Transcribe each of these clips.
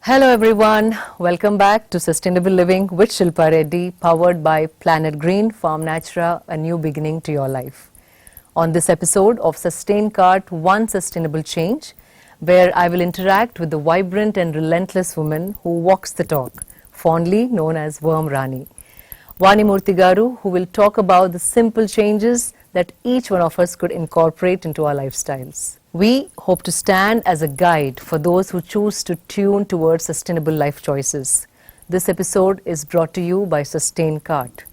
Hello everyone, welcome back to Sustainable Living with Shilpa Reddy, powered by Planet Green, Farm Natura, a new beginning to your life. On this episode of SustainKart, One Sustainable Change, where I will interact with the vibrant and relentless woman who walks the talk, fondly known as Worm Rani. Vani Murthy Garu, who will talk about the simple changes that each one of us could incorporate into our lifestyles. We hope to stand as a guide for those who choose to tune towards sustainable life choices. This episode is brought to you by SustainKart.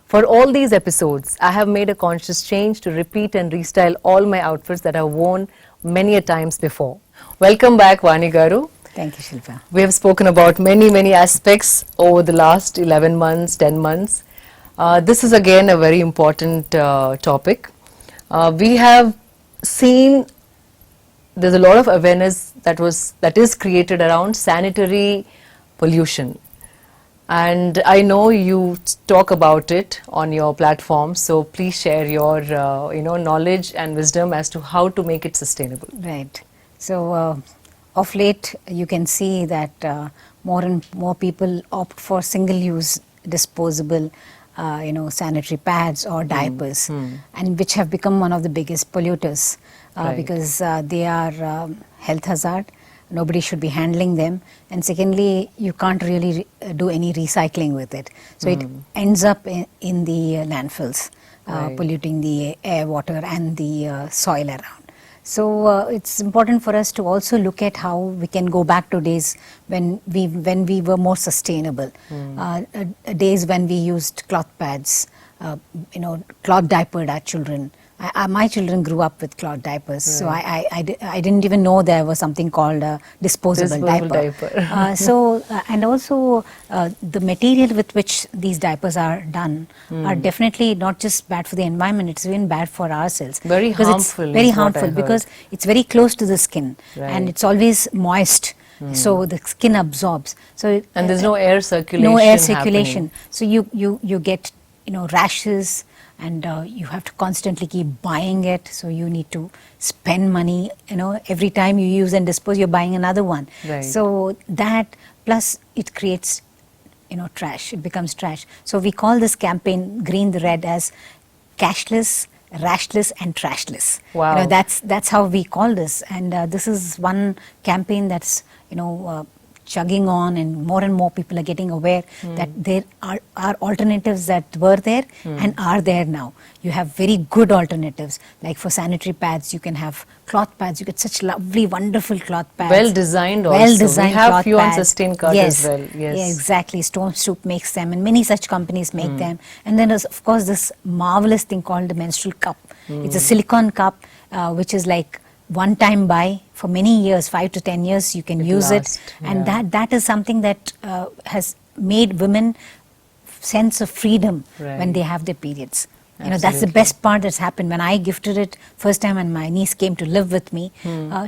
For all these episodes, I have made a conscious change to repeat and restyle all my outfits that I've worn many a times before. Welcome back, Vani Garu. Thank you, Shilpa. We have spoken about many aspects over the last 11 months, 10 months. This is again a very important topic. We have seen there's a lot of awareness that is created around sanitary pollution, and I know you talk about it on your platform. So please share your knowledge and wisdom as to how to make it sustainable. Right. So of late, you can see that more and more people opt for single-use disposable sanitary pads or diapers, and which have become one of the biggest polluters because they are health hazard. Nobody should be handling them, and secondly, you can't really do any recycling with it. So it ends up in the landfills, polluting the air, water, and the soil around. So it's important for us to also look at how we can go back to days when we were more sustainable, days when we used cloth pads, cloth diapered our children. My children grew up with cloth diapers, so I didn't even know there was something called a disposable diaper. And also the material with which these diapers are done are definitely not just bad for the environment, it's even bad for ourselves. Very harmful. Very harmful because it's very close to the skin and it's always moist. So the skin absorbs. So and there's no air circulation. No air circulation. So you get rashes. And you have to constantly keep buying it, so you need to spend money. Every time you use and dispose, you're buying another one. Right. So that plus it creates, trash. It becomes trash. So we call this campaign Green the Red as cashless, rashless, and trashless. Wow. That's how we call this. And this is one campaign that's chugging on, and more people are getting aware that there are alternatives that were there and are there now. You have very good alternatives, like for sanitary pads you can have cloth pads. You get such lovely, wonderful cloth pads. Well designed also. Well designed. We have cloth few on pads. SustainKart Yes. as well. Yes. Yeah, exactly. Stone Soup makes them, and many such companies make them. And then there's of course this marvelous thing called the menstrual cup. It's a silicone cup which is like one-time buy for many years, 5 to 10 years you can use it, and that is something that has made women sense of freedom when they have their periods. That's the best part that's happened. When I gifted it first time and my niece came to live with me,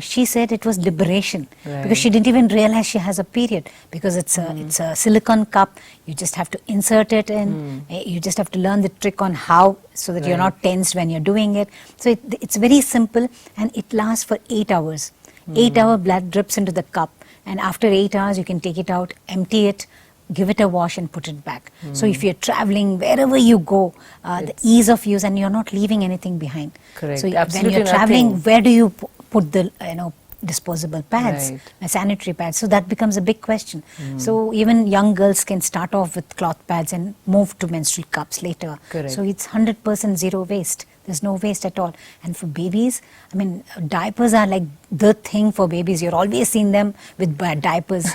she said it was liberation because she didn't even realize she has a period, because it's a silicone cup. You just have to insert it in. You just have to learn the trick on how, so that you're not tensed when you're doing it. So it's very simple, and it lasts for 8 hours. 8-hour blood drips into the cup, and after 8 hours you can take it out, empty it, give it a wash and put it back. So if you're traveling, wherever you go, the ease of use, and you're not leaving anything behind. Correct. So Absolutely when you're traveling, nothing. where do you put the disposable pads, sanitary pads? So that becomes a big question. So even young girls can start off with cloth pads and move to menstrual cups later. Correct. So it's 100% zero waste. There's no waste at all. And for babies, diapers are like the thing for babies. You're always seeing them with diapers,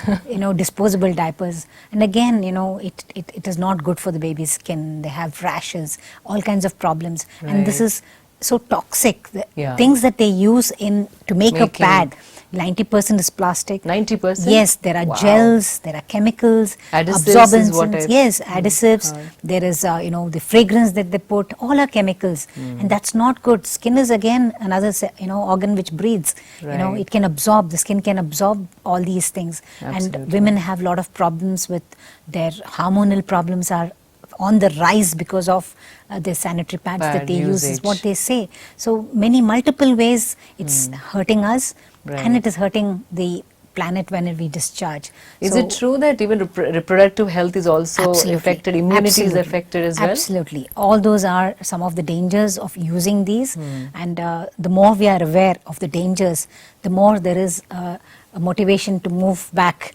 disposable diapers. And again, it is not good for the baby's skin. They have rashes, all kinds of problems. And this is so toxic. The things that they use to make a pad, 90% is plastic. 90%? Yes, there are gels, there are chemicals, adhesives, additives. There is, the fragrance that they put, all are chemicals. And that's not good. Skin is again another, organ which breathes. It can absorb, the skin can absorb all these things. Absolutely. And women have a lot of problems with their hormonal problems are on the rise because of the sanitary pads that they use, is what they say. So multiple ways it's hurting us, and it is hurting the planet when we discharge. Is So it true that even reproductive health is also affected, immunity is affected as well? Absolutely. All those are some of the dangers of using these, and the more we are aware of the dangers, the more there is a motivation to move back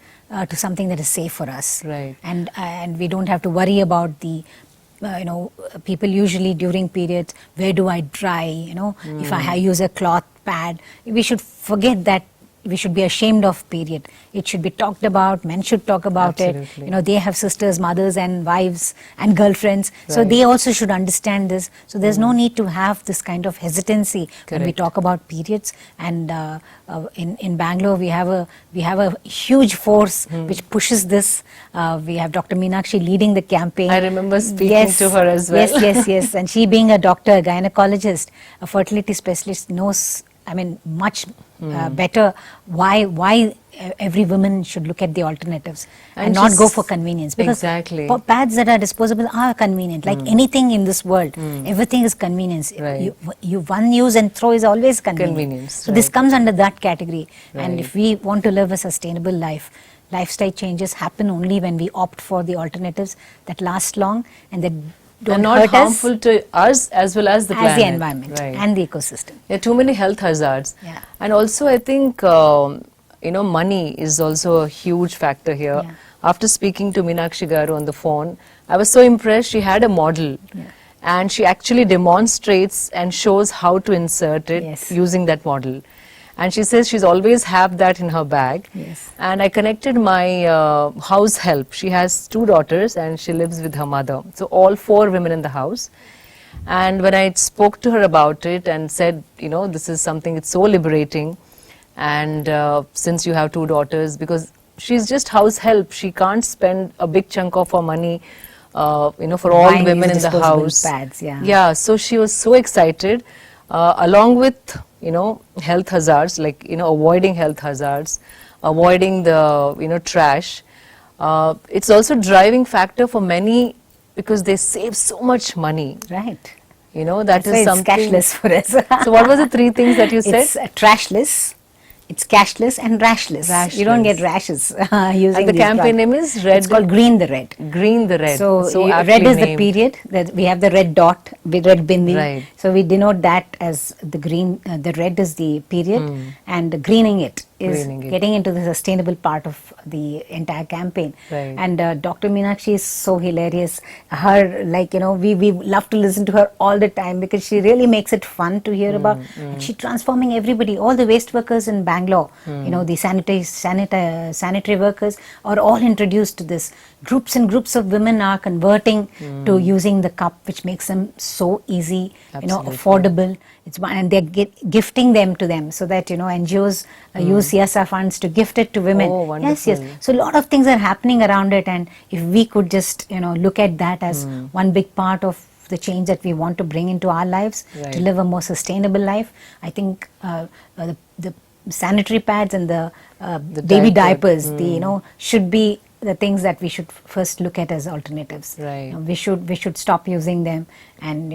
to something that is safe for us. Right. And we don't have to worry about the people usually during periods, where do I dry, if I use a cloth pad. We should forget that. We should be ashamed of period. It should be talked about. Men should talk about Absolutely. it. They have sisters, mothers and wives and girlfriends. So Right. they also should understand this. So there's no need to have this kind of hesitancy when we Correct. talk about periods. And in Bangalore, we have a huge force which pushes this. We have Dr. Meenakshi leading the campaign. I remember speaking to her as well. Yes. And she, being a doctor, a gynecologist, a fertility specialist, knows, much better why every woman should look at the alternatives and not go for convenience. Because Exactly. pads that are disposable are convenient. Like anything in this world, everything is convenience. Right. You one use and throw is always convenience. Convenience, So this right. comes under that category. And Right. if we want to live a sustainable life, lifestyle changes happen only when we opt for the alternatives that last long and that don't And not hurt harmful to us as well as the as planet. the environment Right. and the ecosystem. There are too many health hazards. Yeah. And also I think, money is also a huge factor here. Yeah. After speaking to Meenakshi Garu on the phone, I was so impressed. She had a model and she actually demonstrates and shows how to insert it Yes. using that model. And she says she's always have that in her bag. Yes. And I connected my house help. She has 2 daughters and she lives with her mother. So all 4 women in the house. And when I spoke to her about it and said, this is something, it's so liberating. And since you have 2 daughters, because she's just house help, she can't spend a big chunk of her money, for all Buying women these in the disposable house. pads, yeah. Yeah, so she was so excited, along with, health hazards, like, avoiding health hazards, avoiding the, trash. It's also driving factor for many because they save so much money. Right. That That's why is it's something. cashless for us. So what was the 3 things that you said? It's trashless, it's cashless and rashless. You don't get rashes using And the these campaign products. name is Red. It's called Green the Red. Green the Red. So aptly red is the named. period. That we have the red dot, the red bindi. Right. So we denote that as the green. The red is the period, and greening it is Greening it. getting into the sustainable part of the entire campaign. Right. And Dr. Meenakshi is so hilarious. Her, we love to listen to her all the time because she really makes it fun to hear about. And she's transforming everybody. All the waste workers in Bangalore, the sanitary workers are all introduced to this. Groups and groups of women are converting to using the cup, which makes them so easy, Absolutely. affordable. And they're gifting them to them so that NGOs use CSR funds to gift it to women. Oh, wonderful. Yes. So a lot of things are happening around it, and if we could just look at that as one big part of the change that we want to bring into our lives Right. to live a more sustainable life, I think the sanitary pads and the baby diapers, should be the things that we should first look at as alternatives. Right. We should stop using them, and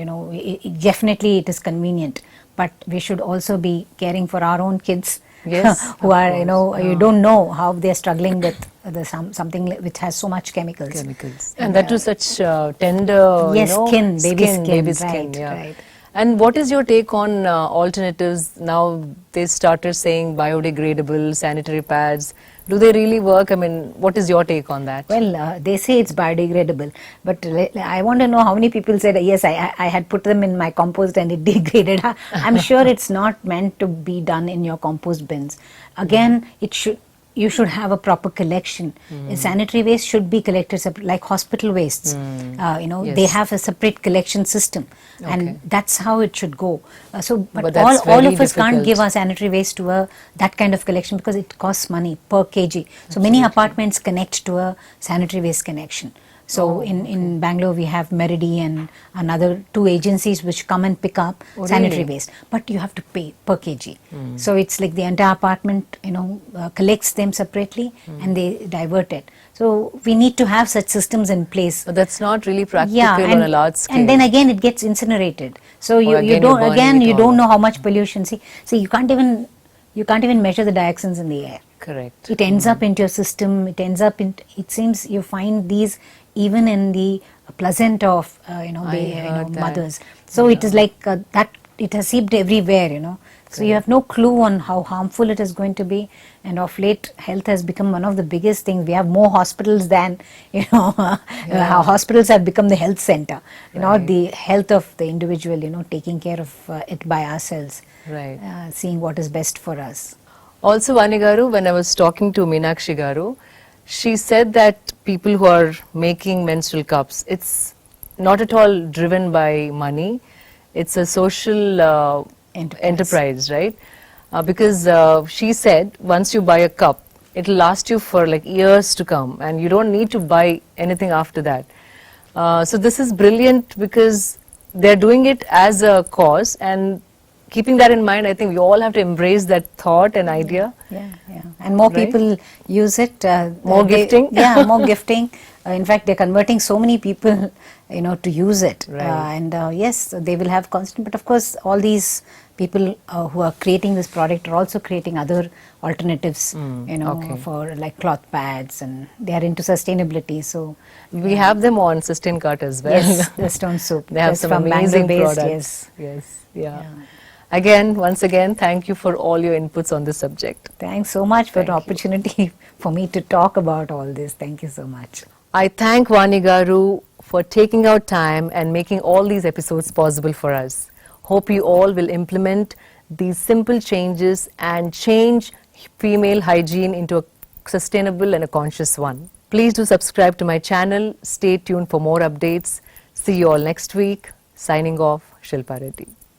definitely it is convenient, but we should also be caring for our own kids. Yes, who of are course. you don't know how they're struggling with something which has so much chemicals. And that was such tender, Yes, skin, baby skin, baby right, skin, yeah. right. And what is your take on alternatives? Now they started saying biodegradable sanitary pads. Do they really work? I mean, what is your take on that? Well, they say it's biodegradable, but I want to know how many people said, yes, I had put them in my compost and it degraded. I'm sure it's not meant to be done in your compost bins. Again, you should have a proper collection. Sanitary waste should be collected like hospital wastes. Yes. They have a separate collection system, Okay. and that's how it should go. But that's all very of us can't difficult. give our sanitary waste to that kind of collection because it costs money per kg. So many apartments connect to a sanitary waste connection. So in Bangalore we have Meridi and another 2 agencies which come and pick up sanitary really? waste, but you have to pay per kg. So it's like the entire apartment collects them separately and they divert it. So we need to have such systems in place. But that's not really practical on a large scale. And then again it gets incinerated. So you again don't you're burning it you all don't up. know how much pollution. See you can't even you can't even measure the dioxins in the air. Correct. It ends up into your system. It ends up in. It seems you find these even in the placenta of heard that. mothers. So it is like that. It has seeped everywhere. So you have no clue on how harmful it is going to be. And of late, health has become one of the biggest things. We have more hospitals than our hospitals have become the health center. Right. The health of the individual. Taking care of it by ourselves. Right. Seeing what is best for us. Also, Vani Garu, when I was talking to Meenakshi Garu, she said that people who are making menstrual cups, it's not at all driven by money. It's a social enterprise, right? Because she said once you buy a cup, it'll last you for like years to come, and you don't need to buy anything after that. So this is brilliant because they're doing it as a cause, and keeping that in mind, I think we all have to embrace that thought and idea. Yeah. And more Right? people use it. More gifting? Yeah, more gifting. In fact, they're converting so many people, to use it. Right. And yes, they will have constant. But of course, all these people who are creating this product are also creating other alternatives, okay. for like cloth pads, and they are into sustainability. So We have them on SustainKart as well. yes, the stone soup. They have That's some from amazing Bangalore-based, products. Yes, yeah. Again, once again, thank you for all your inputs on this subject. Thanks so much for Thank the you. opportunity for me to talk about all this. Thank you so much. I thank Vani Garu for taking out time and making all these episodes possible for us. Hope you all will implement these simple changes and change female hygiene into a sustainable and a conscious one. Please do subscribe to my channel. Stay tuned for more updates. See you all next week. Signing off, Shilpa Reddy.